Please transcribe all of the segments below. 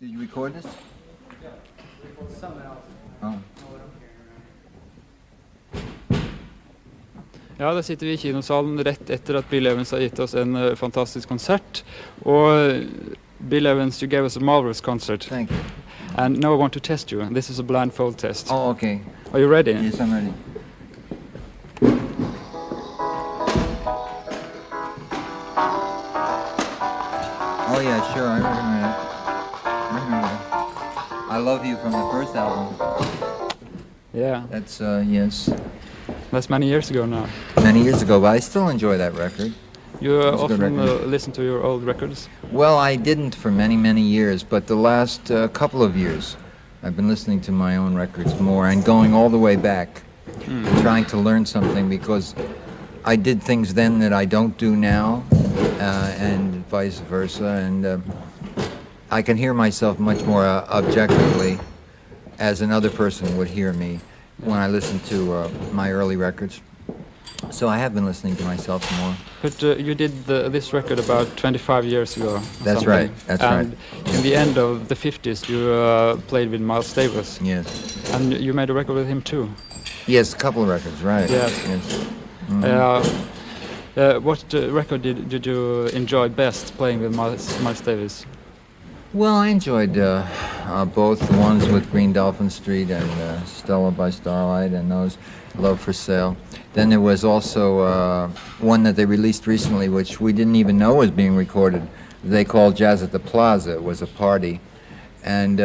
Did you record this? Someone else. Oh. Ja, da sitter vi i kinosalen rett etter at Bill Evans har gitt oss en fantastisk konsert. Og Bill Evans, you gave us a marvelous concert. Thank you. And now I want to test you. This is a blindfold test. Oh, okay. Are you ready? Yes, I'm ready. Oh yeah, sure. I remember that. I Love You from the first album. Yeah, That's yes, that's many years ago now. many years ago, but I still enjoy that record. You It's a good often record. listen to your old records. Well, I didn't for many, many years, but the last couple of years, I've been listening to my own records more and going all the way back, trying to learn something because I did things then that I don't do now, and vice versa, and I can hear myself much more objectively as another person would hear me when I listen to my early records. So I have been listening to myself more. But you did this record about 25 years ago. or That's something. right, that's right. And in the end of the 50s, you played with Miles Davis. Yes. And you made a record with him too. Yes, a couple of records, right. Yes. Mhm. What record did you enjoy best playing with Miles Davis? Well, I enjoyed both the ones with Green Dolphin Street and Stella by Starlight and those, Love for Sale. Then there was also one that they released recently, which we didn't even know was being recorded. They called Jazz at the Plaza. It was a party. And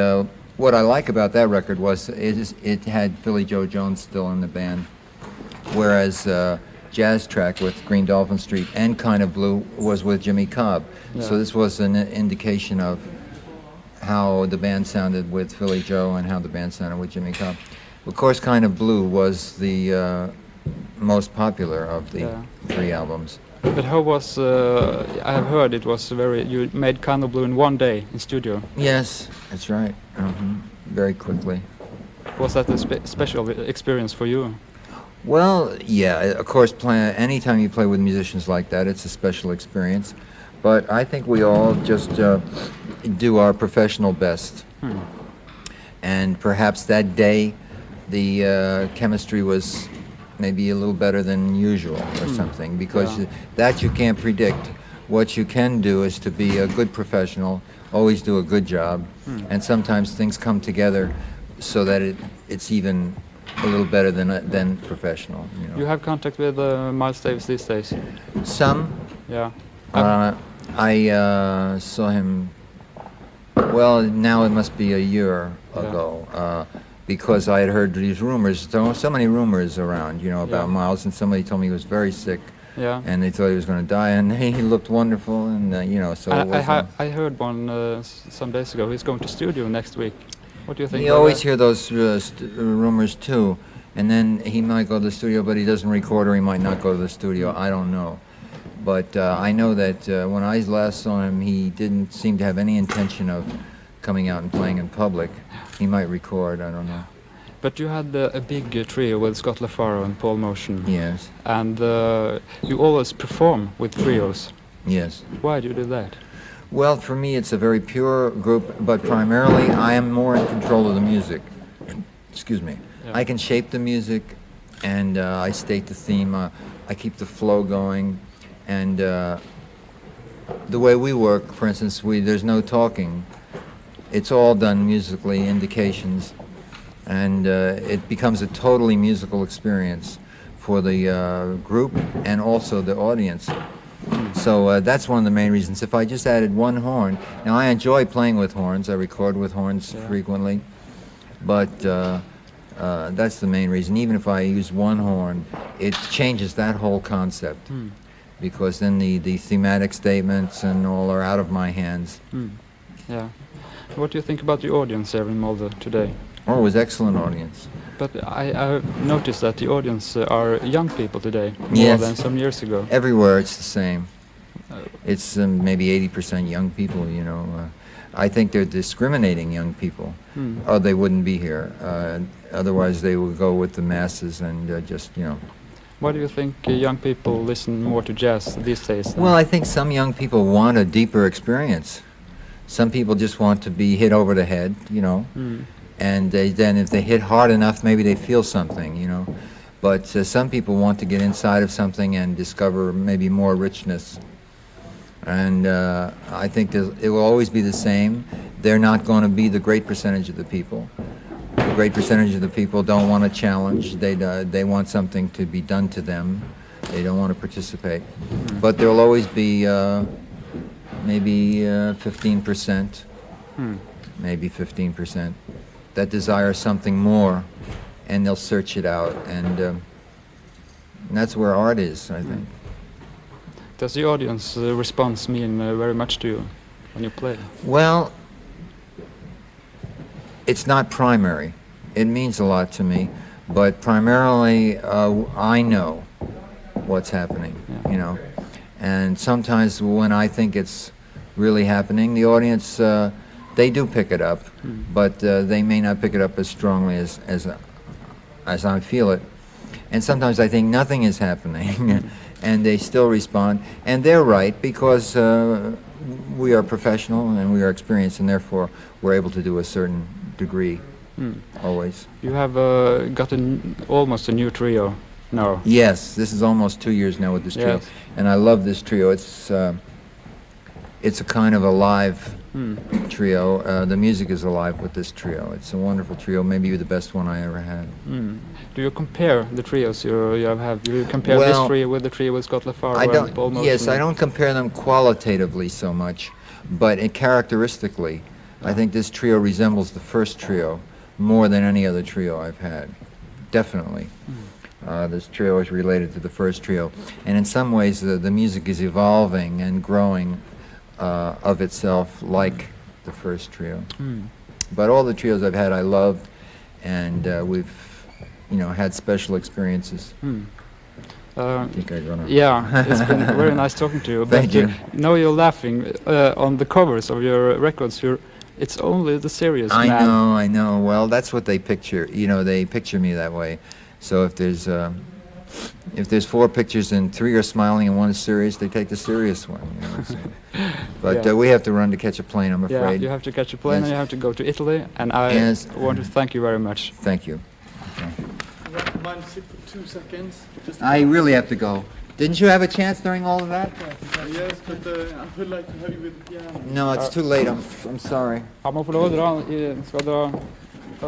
what I like about that record was it had Philly Joe Jones still in the band, whereas Jazz track with Green Dolphin Street and Kind of Blue was with Jimmy Cobb. Yeah. So this was an indication of how the band sounded with Philly Joe and how the band sounded with Jimmy Cobb. Of course, Kind of Blue was the most popular of the three albums. But how was, I have heard it was you made Kind of Blue in one day in studio. Yes, that's right. Very quickly. Was that a special experience for you? Well, yeah, of course, anytime you play with musicians like that, it's a special experience. But I think we all just do our professional best. And perhaps that day, the chemistry was maybe a little better than usual or something, because that you can't predict. What you can do is to be a good professional, always do a good job, and sometimes things come together so that it's even a little better than professional. You know. You have contact with Miles Davis these days? Some. Yeah. I saw him, well, now it must be a year ago, because I had heard these rumors, so many rumors around, you know, about Miles, and somebody told me he was very sick, and they thought he was going to die, and he looked wonderful, and, you know, so I heard one some days ago. He's going to studio next week. What do you think? You always hear those rumors, too, and then he might go to the studio, but he doesn't record, or he might not go to the studio. I don't know. But I know that when I last saw him, he didn't seem to have any intention of coming out and playing in public. He might record, I don't know. But you had a big trio with Scott LaFaro and Paul Motion. Yes. And you always perform with trios. Yes. Why do you do that? Well, for me, it's a very pure group, but primarily I am more in control of the music. Excuse me. Yeah. I can shape the music, and I state the theme. I keep the flow going. And the way we work, for instance, there's no talking. It's all done musically, indications, and it becomes a totally musical experience for the group and also the audience. So that's one of the main reasons. If I just added one horn, now I enjoy playing with horns. I record with horns frequently, but that's the main reason. Even if I use one horn, it changes that whole concept. Because then the thematic statements and all are out of my hands. Yeah. What do you think about the audience here in Molde today? Oh, it was excellent audience. But I noticed that the audience are young people today, more Yes. than some years ago. Everywhere it's the same. It's maybe 80% young people, you know. I think they're discriminating young people, or they wouldn't be here. Otherwise they would go with the masses and just, you know. Why do you think young people listen more to jazz these days? Well, I think some young people want a deeper experience. Some people just want to be hit over the head, you know, and then if they hit hard enough, maybe they feel something, you know. But some people want to get inside of something and discover maybe more richness. And I think it will always be the same. They're not going to be the great percentage of the people. The great percentage of the people don't want a challenge. They want something to be done to them. They don't want to participate. But there will always be maybe 15%, maybe 15%, that desire something more, and they'll search it out. And that's where art is, I think. Does the audience response mean very much to you when you play? Well, it's not primary. It means a lot to me, but primarily I know what's happening, you know. And sometimes when I think it's really happening, the audience, they do pick it up, but they may not pick it up as strongly as I feel it. And sometimes I think nothing is happening, and they still respond. And they're right, because we are professional and we are experienced, and therefore we're able to do a certain degree, always. You have got almost a new trio now. Yes, this is almost 2 years now with this trio, Yes. and I love this trio. It's a kind of a live trio. The music is alive with this trio. It's a wonderful trio, maybe the best one I ever had. Do you compare the trios you have had? Do you compare Well, this trio with the trio with Scott LaFaro I and don't. Paul Motion? Yes, I don't compare them qualitatively so much, but characteristically, I think this trio resembles the first trio more than any other trio I've had. Definitely. This trio is related to the first trio, and in some ways the music is evolving and growing of itself like the first trio. But all the trios I've had I loved, and we've had special experiences. I think I'd run out. Yeah, it's been very nice talking to you. Thank you. Now you're laughing on the covers of your records. It's only the serious man. I know. Well, that's what they picture. They picture me that way. So if there's 4 pictures and 3 are smiling and 1 is serious, they take the serious one. So. But Yeah. we have to run to catch a plane, I'm Yeah, afraid. you have to catch a plane Yes. and you have to go to Italy. And I Yes. want to thank you very much. Thank you. Mind sit for 2 seconds? Just I really have to go. Didn't you have a chance during all of that? yes, but I would like to have you with the piano. No, it's too late. I'm sorry. Han må få lov å dra. Skal dra